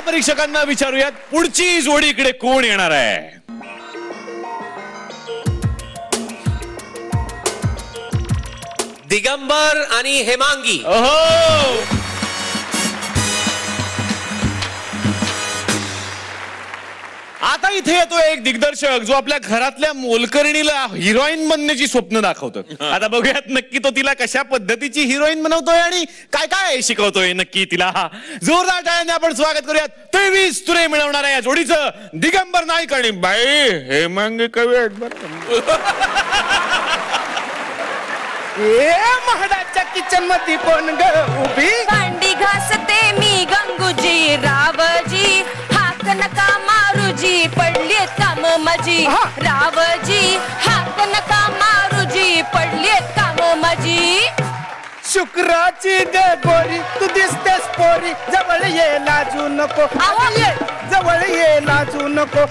परीक्षकांना विचारूयात पुढची जोडी इकडे कोण येणार आहे. दिगंबर आणि हेमांगी. ओहो, आता इथे येतो एक दिग्दर्शक जो आपल्या घरातल्या मोलकरणीला हिरोईन बनण्याची स्वप्न दाखवतो. आता बघूयात नक्की तो तिला कशा पद्धतीची हिरोईन बनवतोय आणि काय काय शिकवतोय नक्की तिला. जोरदार टाळ्यांनी आपण स्वागत करूयात 23 तुरे मिळवणाऱ्या या जोडीचं. दिगंबर नाईक आणि बाई हेमांगी कवी आहेत बरं. महाडाच्या किचन मध्ये कोण ग उभी. भांडी घासते मी गंगूजी रावजी. हाक नका मारूजी पडलीत काम माझी. रावजी हाक नका मारूजी पडलीत काम माझी. शुक्राची ग गोरी तू दिसतेस पोरी. जवळ ये लाजू नको. ये जवळ ये लाजू नको.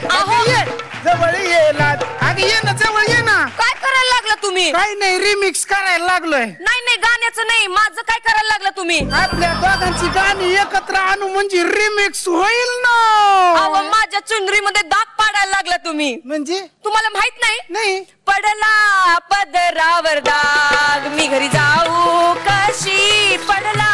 ये जवळ ये लाज. अगं ये ना जवळ ये ना. काय करायला लागला तुम्ही. काही नाही रिमिक्स करायला लागलोय. नाही नाही गाण्याचं नाही माझं. काय करायला लागला तुम्ही. आपल्या दोघांची गाणी एकत्र आणू म्हणजे रिमिक्स होईल ना. अहो माझ्या चुनरीमध्ये दाग पाडायला लागला तुम्ही. म्हणजे तुम्हाला माहित नाही. नाही पडला पदरावर दाग मी घरी जाऊ कशी. पडला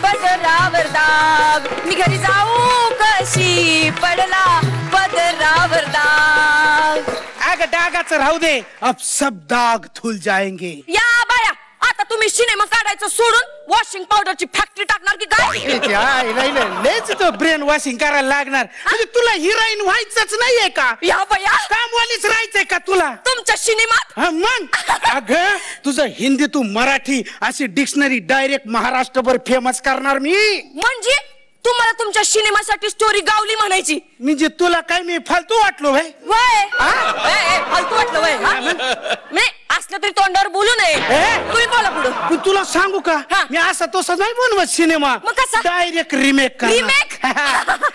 पदरावर दाग मी घरी जाऊ कशी. पडला पदरावर दाग. अगं डागाचं राहू दे. अब सब दाग धुल जाएंगे. या बाया आता तुम्ही सिनेमा काढायचं सोडून वॉशिंग पावडरची फॅक्टरी टाकणार की काय. लेच तो ब्रेन वॉशिंग करायला लागणार. म्हणजे तुला हिरोईन व्हायचंच नाहीये का. या बाया कामवालीच राहायचंय का तुला तुमच्या सिनेमात. मग अगं तुझं हिंदी तू मराठी अशी डिक्शनरी डायरेक्ट महाराष्ट्रभर फेमस करणार मी. म्हणजे तुम्हाला तुमच्या सिनेमासाठी स्टोरी गावली म्हणायची. म्हणजे तुला काय मी फालतू वाटलो भाई. वय फालतू वाटलं वय. नाही असलं तरी तोंडावर बोलू नये. तुम्ही बोला पुढं. तुला सांगू का मी असा तसं नाही बनवत सिनेमा. मग कसा डायरेक्ट रिमेक.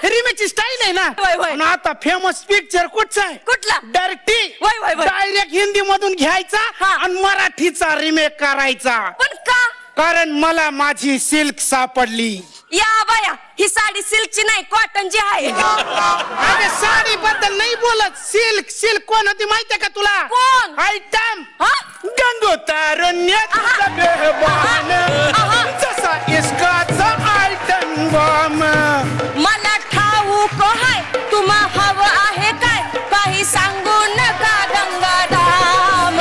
रिमेकची स्टाईल आहे ना. आता फेमस पिक्चर कुठचा आहे. कुठला. डर्टी. डायरेक्ट हिंदी मधून घ्यायचा आणि मराठीचा रिमेक करायचा. पण का. कारण मला माझी सिल्क सापडली. या बाया ही साडी सिल्कची नाही कॉटनची आहे. अरे साडी बद्दल नाही बोलत. सिल्क सिल्क कोण होती माहितीये का तुला. कोण. आयटम गंगोतारण्य जसा इसकाचा आयटम बॉम्ब. मला ठाऊक हाय तुम्हा हवं आहे काय. काही सांगू नका गंगाराम.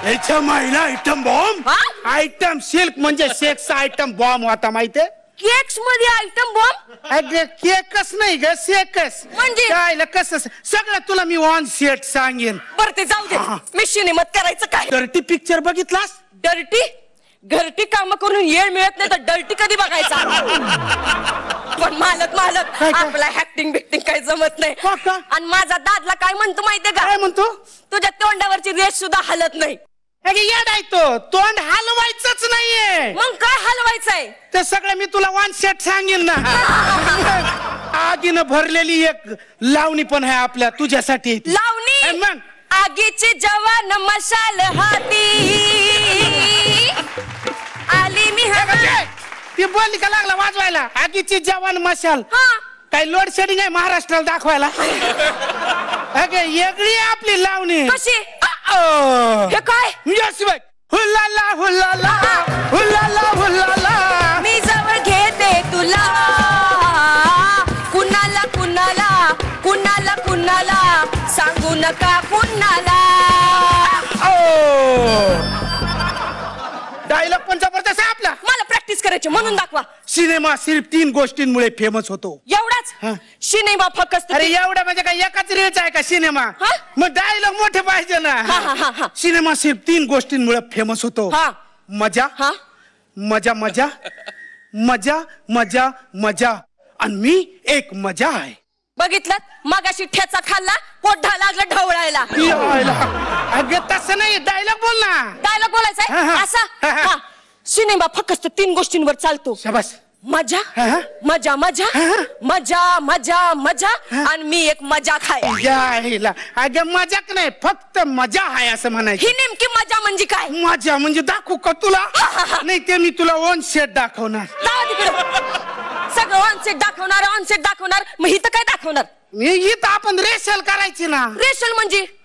याच्या महिला आयटम बॉम्ब. आयटम सिल्क म्हणजे सेक्स आयटम बॉम्ब होता माहितीये. केक्स मध्ये आयटम बॉम्ब. अरे केकच नाही ग सेकस. म्हणजे काय कसं सगळं तुला मी ऑन सेट सांगेन. बरं ते जाऊ दे. मी सिनेमात करायचं काय. डर्टी पिक्चर बघितलास. डर्टी घरटी काम करून येळ मिळत नाही तर डर्टी कधी बघायचा. पण मालक आपला ऍक्टिंग बिक्टिंग काही जमत नाही. आणि माझा दादला काय म्हणतो माहितीये का. काय म्हणतो. तुझ्या तोंडावरची रेष सुद्धा हलत नाही. तो तोंड हलवायचंच नाहीये. मग काय हलवायचंय. ते सगळं मी तुला वन सेट सांगेन ना. आगीनं भरलेली एक लावणी पण आहे आपल्या तुझ्यासाठी. लावणी. मग आगीची जवान मशाल हाती आली मी. ती बोलली का लागला वाजवायला. आगीची जवान मशाल. काही लोड शेडिंग आहे महाराष्ट्राला दाखवायला. वेगळी आपली लावणी. कशी. हे काय. हुल्लाला हुल्लाला हुल्लाला हुल्लाला. मी जवळ घेते तुला. कुणाला कुणाला कुणाला कुणाला सांगू नका कुणाला. डायलॉग पण जबरदस्त आहे आपला. मला प्रॅक्टिस करायची म्हणून दाखवा. सिनेमा सिर्फ 3 गोष्टींमुळे फेमस होतो. एवढाच. सिनेमा फक्त. अरे एवढा म्हणजे काय एकाच रीच आहे का सिनेमा. मग डायलॉग मोठे पाहिजे ना. सिनेमा सिर्फ 3 गोष्टींमुळे फेमस होतो. मजा मजा मजा मजा मजा मजा. आणि मी एक मजा आहे. बघितलं मगाशी ठेचा खाल्ला पोट लागला ढवळायला. अगं तसं नाही डायलॉग बोल ना. डायलॉग बोलायचा असा. सिनेमा फक्त 3 गोष्टींवर चालतो. शाबास. मजा मजा मजा मजा मजा मजा आणि मी एक मजा खाय. अगं मजाक नाही फक्त मजा आहे असं म्हणायचं. ही नेमकी मजा म्हणजे काय. मजा म्हणजे दाखवू का तुला. नाही ते मी तुला ऑन सेट दाखवणार. जावा तिकडे. सगळं ऑनसेट दाखवणार मग इथं काय दाखवणार? मी इथं आपण रेशल करायची ना.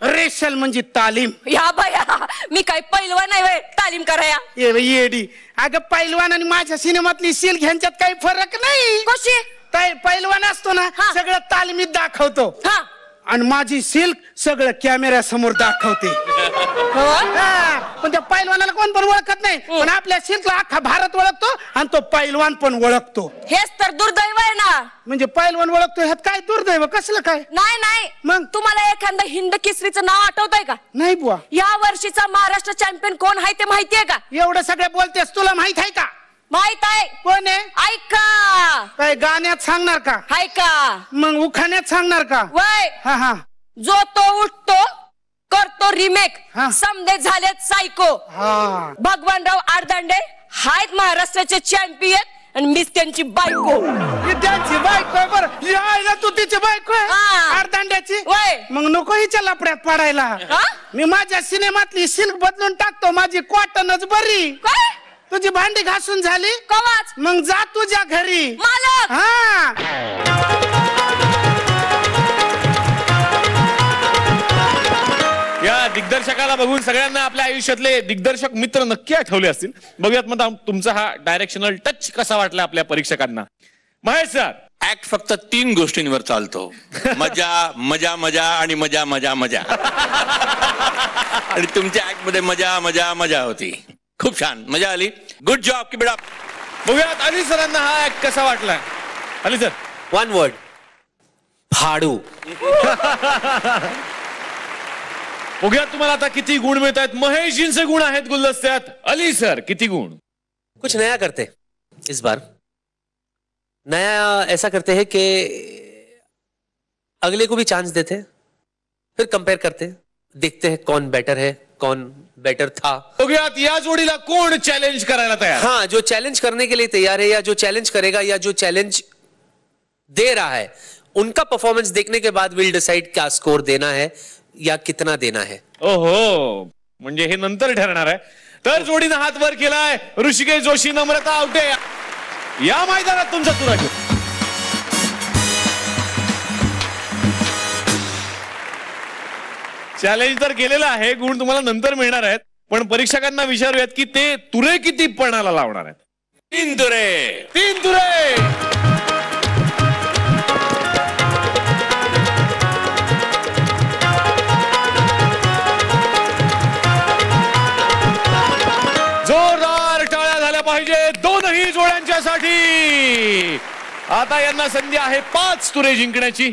रेशल म्हणजे तालीम. या बाया मी काय पैलवान नाही व्हय तालीम कराया? येडी अगं पैलवान आणि माझ्या सिनेमातली सील ह्यांच्यात काही फरक नाही. कशी? पैलवान असतो ना सगळं तालमीत दाखवतो हा आणि माझी सिल्क सगळं कॅमेऱ्या समोर दाखवते. पण त्या पैलवानाला कोण पण ओळखत नाही पण आपल्या सिल्कला अख्खा भारत ओळखतो आणि तो पैलवान पण ओळखतो. हेच तर दुर्दैव आहे ना. म्हणजे पैलवान ओळखतो ह्यात काय दुर्दैव कसलं काय? नाही मग तुम्हाला एखादं हिंद केसरीचं नाव आठवतंय का? नाही बुवा. या वर्षीचा महाराष्ट्र चॅम्पियन कोण आहे ते माहितीये का? एवढं सगळं बोलतेस तुला माहित आहे का? माहित आहे. कोण आहे? ऐका. काय गाण्यात सांगणार का? ऐका. मग उखाण्यात सांगणार का? वय हा जो तो उठतो करतो रिमेक हा. समजे झालेत सायको. हा भगवानराव आडदांडे आहेत महाराष्ट्राचे चॅम्पियन आणि मीच त्यांची बायको. त्यांची बायको बरं यायला तू तिची बायको अर्धांड्याची. वय मग नको हिच्या लपड्यात पडायला. मी माझ्या सिनेमातली सिल्क बदलून टाकतो माझी कॉटनच बरी. काय? तुझी भांडी घासून झाली कवाच? मग जा तुझ्या घरी. मालक. हा या दिग्दर्शकाला बघून सगळ्यांना आपल्या आयुष्यातले दिग्दर्शक मित्र नक्की आठवले असतील. बघूयात मग तुमचा हा डायरेक्शनल टच कसा वाटला आपल्या परीक्षकांना. महेश सर. ऍक्ट फक्त 3 गोष्टींवर चालतो. मजा मजा मजा आणि मजा मजा मजा. आणि तुमच्या ऍक्ट मध्ये मजा मजा मजा होती. खूप छान मजा आली. गुड जॉब की बेटा. बघूयात अली सरांना हा ऍक्ट कसा वाटला. अली सर. 1 वर्ड फाडू. बघूयात तुम्हाला आता किती गुण मिळत आहेत. महेशजींचे गुण आहेत गुलदस्त्यात. अली सर किती गुण? कुछ नया करते इस बार. नया ऐसा करते हैं कि अगले को भी चांस देते हैं फिर कंपेयर करते हैं देखते हैं कौन बेटर है कौन बेटर था. बघूयात या जोडीला कोण चॅलेंज करायला तयार. हाँ जो चैलेंज करने के लिए तैयार है या जो चैलेंज करेगा या जो चैलेंज दे रहा है उनका परफॉर्मेंस देखने के बाद विल डिसाइड क्या स्कोर देना है या कितना देना है. ओहो म्हणजे हे नंतर ठरणार आहे. तर जोडीनं हात वर केलाय. ऋषिकेश जोशी नम्रता आवटे या मैदानात तुमचा तुरा घेऊ. चॅलेंज तर केलेलं आहे. गुण तुम्हाला नंतर मिळणार आहेत पण परीक्षकांना विचारूयात की ते तुरे किती पणाला लावणार आहेत. 3 तुरे. 3 तुरे. जोरदार टाळ्या झाल्या पाहिजे दोनही जोड्यांच्यासाठी. आता यांना संधी आहे 5 तुरे जिंकण्याची.